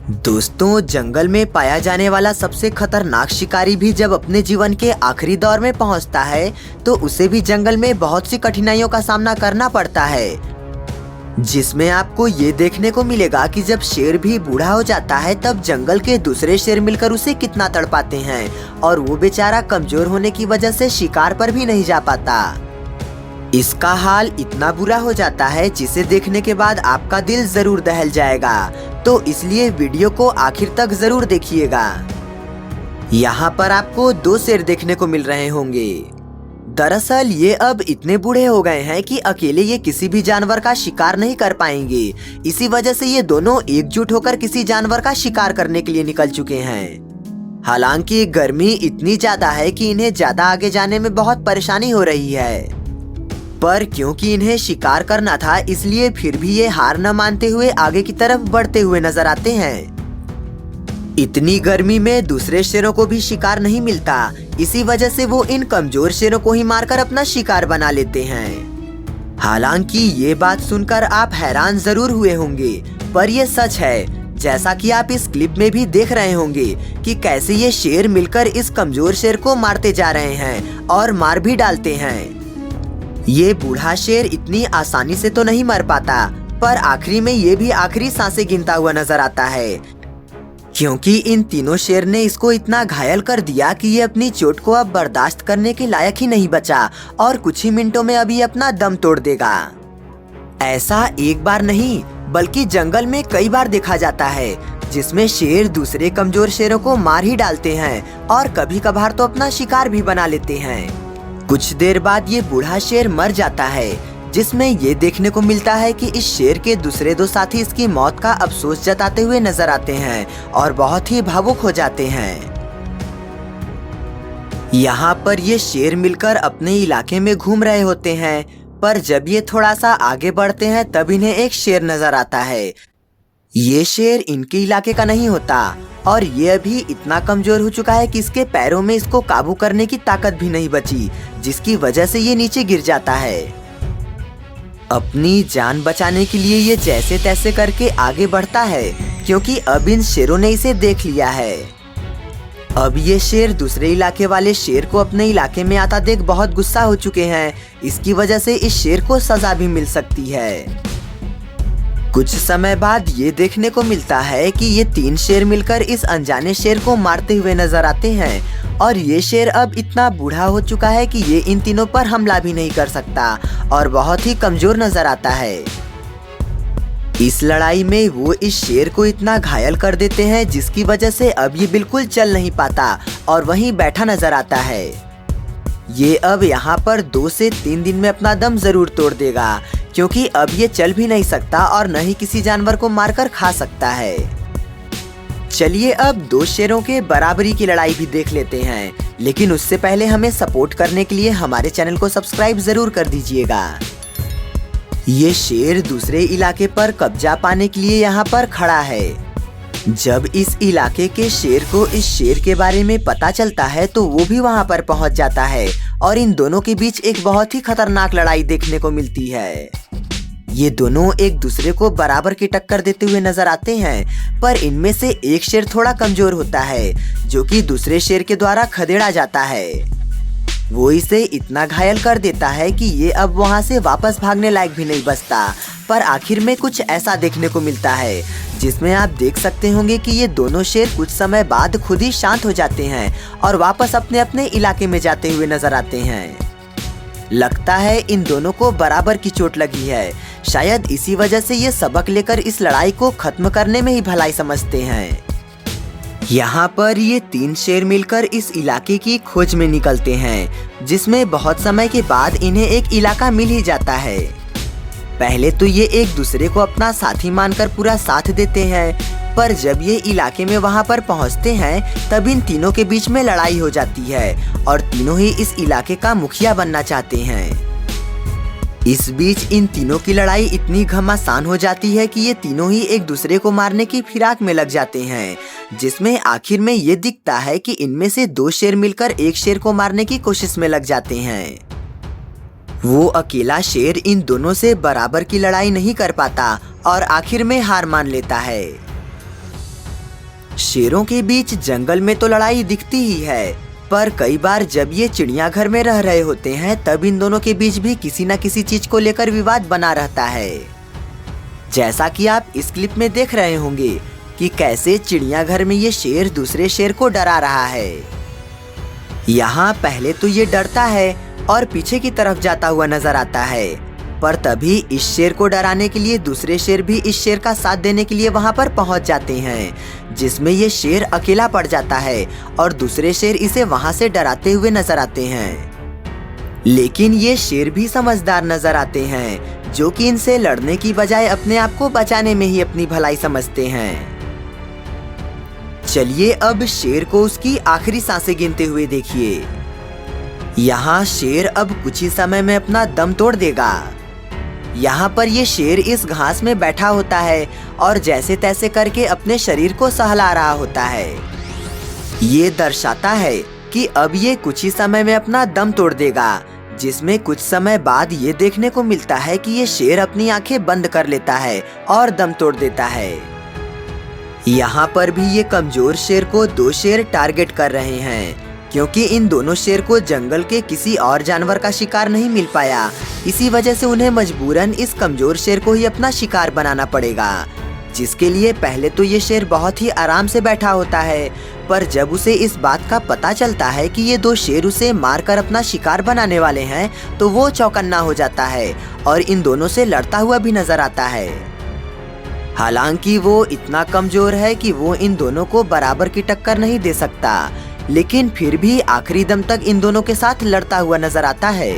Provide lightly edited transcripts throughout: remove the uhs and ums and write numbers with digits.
दोस्तों, जंगल में पाया जाने वाला सबसे खतरनाक शिकारी भी जब अपने जीवन के आखिरी दौर में पहुंचता है तो उसे भी जंगल में बहुत सी कठिनाइयों का सामना करना पड़ता है, जिसमें आपको ये देखने को मिलेगा कि जब शेर भी बूढ़ा हो जाता है तब जंगल के दूसरे शेर मिलकर उसे कितना तड़पाते हैं और वो बेचारा कमजोर होने की वजह से शिकार पर भी नहीं जा पाता। इसका हाल इतना बुरा हो जाता है जिसे देखने के बाद आपका दिल जरूर दहल जाएगा, तो इसलिए वीडियो को आखिर तक जरूर देखिएगा। यहाँ पर आपको दो शेर देखने को मिल रहे होंगे। दरअसल ये अब इतने बूढ़े हो गए हैं कि अकेले ये किसी भी जानवर का शिकार नहीं कर पाएंगे। इसी वजह से ये दोनों एकजुट होकर किसी जानवर का शिकार करने के लिए निकल चुके हैं। हालांकि गर्मी इतनी ज्यादा है कि इन्हें ज्यादा आगे जाने में बहुत परेशानी हो रही है, पर क्योंकि इन्हें शिकार करना था इसलिए फिर भी ये हार न मानते हुए आगे की तरफ बढ़ते हुए नजर आते हैं। इतनी गर्मी में दूसरे शेरों को भी शिकार नहीं मिलता, इसी वजह से वो इन कमजोर शेरों को ही मारकर अपना शिकार बना लेते हैं। हालांकि ये बात सुनकर आप हैरान जरूर हुए होंगे, पर ये सच है। जैसा कि आप इस क्लिप में भी देख रहे होंगे कि कैसे ये शेर मिलकर इस कमजोर शेर को मारते जा रहे हैं और मार भी डालते हैं। ये बूढ़ा शेर इतनी आसानी से तो नहीं मर पाता, पर आखिरी में ये भी आखिरी सांसें गिनता हुआ नजर आता है, क्योंकि इन तीनों शेर ने इसको इतना घायल कर दिया कि ये अपनी चोट को अब बर्दाश्त करने के लायक ही नहीं बचा और कुछ ही मिनटों में अभी अपना दम तोड़ देगा। ऐसा एक बार नहीं बल्कि जंगल में कई बार देखा जाता है, जिसमें शेर दूसरे कमजोर शेरों को मार ही डालते हैं और कभी कभार तो अपना शिकार भी बना लेते हैं। कुछ देर बाद ये बूढ़ा शेर मर जाता है, जिसमें ये देखने को मिलता है कि इस शेर के दूसरे दो साथी इसकी मौत का अफसोस जताते हुए नजर आते हैं और बहुत ही भावुक हो जाते हैं। यहाँ पर ये शेर मिलकर अपने इलाके में घूम रहे होते हैं, पर जब ये थोड़ा सा आगे बढ़ते हैं तब इन्हें एक शेर नजर आता है। ये शेर इनके इलाके का नहीं होता और ये अभी इतना कमजोर हो चुका है कि इसके पैरों में इसको काबू करने की ताकत भी नहीं बची, जिसकी वजह से ये नीचे गिर जाता है। अपनी जान बचाने के लिए ये जैसे तैसे करके आगे बढ़ता है, क्योंकि अब इन शेरों ने इसे देख लिया है। अब ये शेर दूसरे इलाके वाले शेर को अपने इलाके में आता देख बहुत गुस्सा हो चुके हैं। इसकी वजह से इस शेर को सजा भी मिल सकती है। कुछ समय बाद ये देखने को मिलता है कि ये तीन शेर मिलकर इस अनजाने शेर को मारते हुए नजर आते हैं और ये शेर अब इतना बूढ़ा हो चुका है कि ये इन तीनों पर हमला भी नहीं कर सकता और बहुत ही कमजोर नजर आता है। इस लड़ाई में वो इस शेर को इतना घायल कर देते हैं जिसकी वजह से अब ये बिल्कुल चल नहीं पाता और वहीं बैठा नजर आता है। ये अब यहाँ पर 2 से 3 दिन में अपना दम जरूर तोड़ देगा, क्योंकि अब ये चल भी नहीं सकता और न ही किसी जानवर को मारकर खा सकता है। चलिए अब 2 शेरों के बराबरी की लड़ाई भी देख लेते हैं, लेकिन उससे पहले हमें सपोर्ट करने के लिए हमारे चैनल को सब्सक्राइब जरूर कर दीजिएगा। ये शेर दूसरे इलाके पर कब्जा पाने के लिए यहाँ पर खड़ा है। जब इस इलाके के शेर को इस शेर के बारे में पता चलता है तो वो भी वहाँ पर पहुँच जाता है और इन दोनों के बीच एक बहुत ही खतरनाक लड़ाई देखने को मिलती है। ये दोनों एक दूसरे को बराबर की टक्कर देते हुए नजर आते हैं, पर इनमें से एक शेर थोड़ा कमजोर होता है, जो कि दूसरे शेर के द्वारा खदेड़ा जाता है। वो इसे इतना घायल कर देता है कि ये अब वहाँ से वापस भागने लायक भी नहीं बचता। पर आखिर में कुछ ऐसा देखने को मिलता है जिसमें आप देख सकते होंगे कि ये दोनों शेर कुछ समय बाद खुद ही शांत हो जाते हैं और वापस अपने अपने इलाके में जाते हुए नजर आते हैं। लगता है इन दोनों को बराबर की चोट लगी है, शायद इसी वजह से ये सबक लेकर इस लड़ाई को खत्म करने में ही भलाई समझते हैं। यहाँ पर ये 3 शेर मिलकर इस इलाके की खोज में निकलते हैं, जिसमें बहुत समय के बाद इन्हें एक इलाका मिल ही जाता है। पहले तो ये एक दूसरे को अपना साथी मानकर पूरा साथ देते हैं, पर जब ये इलाके में वहाँ पर पहुँचते हैं तब इन तीनों के बीच में लड़ाई हो जाती है और तीनों ही इस इलाके का मुखिया बनना चाहते हैं। इस बीच इन तीनों की लड़ाई इतनी घमासान हो जाती है कि ये तीनों ही एक दूसरे को मारने की फिराक में लग जाते हैं, जिसमें आखिर में ये दिखता है कि इनमें से 2 शेर मिलकर एक शेर को मारने की कोशिश में लग जाते हैं। वो अकेला शेर इन दोनों से बराबर की लड़ाई नहीं कर पाता और आखिर में हार मान लेता है। शेरों के बीच जंगल में तो लड़ाई दिखती ही है, पर कई बार जब ये चिड़ियाघर में रह रहे होते हैं तब इन दोनों के बीच भी किसी न किसी चीज को लेकर विवाद बना रहता है। जैसा कि आप इस क्लिप में देख रहे होंगे कि कैसे चिड़ियाघर में ये शेर दूसरे शेर को डरा रहा है। यहाँ पहले तो ये डरता है और पीछे की तरफ जाता हुआ नजर आता है, पर तभी इस शेर को डराने के लिए दूसरे शेर भी इस शेर का साथ देने के लिए वहाँ पर पहुँच जाते हैं, जिसमें ये शेर अकेला पड़ जाता है और दूसरे शेर इसे वहाँ से डराते हुए नजर आते हैं। लेकिन ये शेर भी समझदार नजर आते हैं, जो कि इनसे लड़ने की बजाय अपने आप को बचाने में ही अपनी भलाई समझते हैं। चलिए अब शेर को उसकी आखिरी सांसें गिनते हुए देखिए। यहाँ शेर अब कुछ ही समय में अपना दम तोड़ देगा। यहाँ पर ये शेर इस घास में बैठा होता है और जैसे तैसे करके अपने शरीर को सहला रहा होता है। ये दर्शाता है कि अब ये कुछ ही समय में अपना दम तोड़ देगा, जिसमें कुछ समय बाद ये देखने को मिलता है कि ये शेर अपनी आंखें बंद कर लेता है और दम तोड़ देता है। यहाँ पर भी ये कमजोर शेर को दो शेर टारगेट कर रहे हैं, क्योंकि इन दोनों शेर को जंगल के किसी और जानवर का शिकार नहीं मिल पाया। इसी वजह से उन्हें मजबूरन इस कमजोर शेर को ही अपना शिकार बनाना पड़ेगा, जिसके लिए पहले तो ये शेर बहुत ही आराम से बैठा होता है, पर जब उसे इस बात का पता चलता है कि ये दो शेर उसे मारकर अपना शिकार बनाने वाले हैं, तो वो चौकन्ना हो जाता है और इन दोनों से लड़ता हुआ भी नजर आता है। हालांकि वो इतना कमजोर है कि वो इन दोनों को बराबर की टक्कर नहीं दे सकता, लेकिन फिर भी आखिरी दम तक इन दोनों के साथ लड़ता हुआ नजर आता है।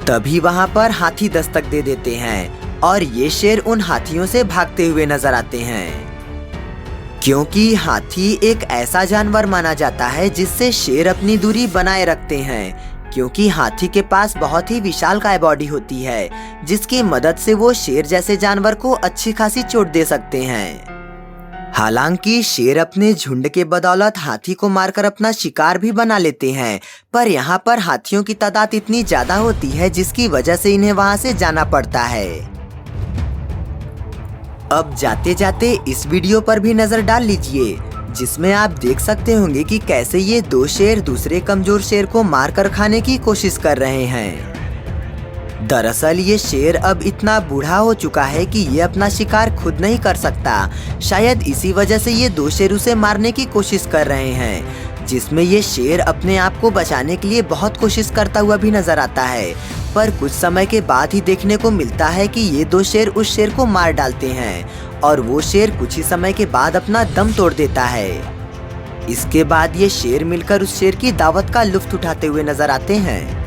तभी वहाँ पर हाथी दस्तक दे देते हैं और ये शेर उन हाथियों से भागते हुए नजर आते हैं, क्योंकि हाथी एक ऐसा जानवर माना जाता है जिससे शेर अपनी दूरी बनाए रखते हैं, क्योंकि हाथी के पास बहुत ही विशालकाय बॉडी होती है, जिसकी मदद से वो शेर जैसे जानवर को अच्छी खासी चोट दे सकते हैं। हालांकि शेर अपने झुंड के बदौलत हाथी को मारकर अपना शिकार भी बना लेते हैं, पर यहाँ पर हाथियों की तादाद इतनी ज्यादा होती है जिसकी वजह से इन्हें वहाँ से जाना पड़ता है। अब जाते जाते इस वीडियो पर भी नजर डाल लीजिए, जिसमें आप देख सकते होंगे कि कैसे ये दो शेर दूसरे कमजोर शेर को मारकर खाने की कोशिश कर रहे हैं। दरअसल ये शेर अब इतना बूढ़ा हो चुका है कि ये अपना शिकार खुद नहीं कर सकता। शायद इसी वजह से ये दो शेर उसे मारने की कोशिश कर रहे हैं, जिसमें ये शेर अपने आप को बचाने के लिए बहुत कोशिश करता हुआ भी नजर आता है, पर कुछ समय के बाद ही देखने को मिलता है कि ये दो शेर उस शेर को मार डालते हैं और वो शेर कुछ ही समय के बाद अपना दम तोड़ देता है। इसके बाद ये शेर मिलकर उस शेर की दावत का लुत्फ उठाते हुए नजर आते हैं।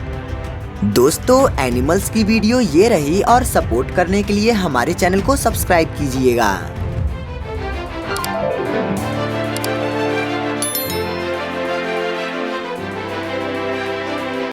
दोस्तों, एनिमल्स की वीडियो ये रही और सपोर्ट करने के लिए हमारे चैनल को सब्सक्राइब कीजिएगा।